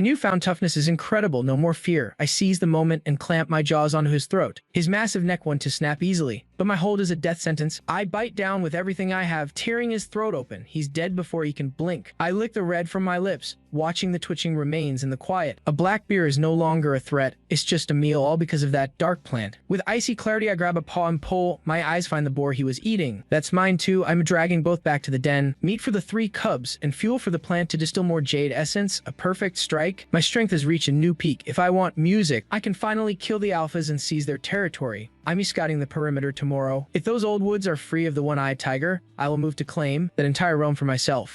newfound toughness is incredible, no more fear. I seize the moment and clamp my jaws onto his throat. His massive neck wants to snap easily, but my hold is a death sentence. I bite down with everything I have, tearing his throat open. He's dead before he can blink. I lick the red from my lips, watching the twitching remains in the quiet. A black bear is no longer a threat. It's just a meal, all because of that dark plant. With icy clarity, I grab a paw and pull. My eyes find the boar he was eating. That's mine too. I'm dragging both back to the den. Meat for the 3 cubs, and fuel for the plant to distill more jade essence. A perfect strike. My strength has reached a new peak. If I want music, I can finally kill the alphas and seize their territory. I'm scouting the perimeter tomorrow. If those old woods are free of the one-eyed tiger, I will move to claim that entire realm for myself.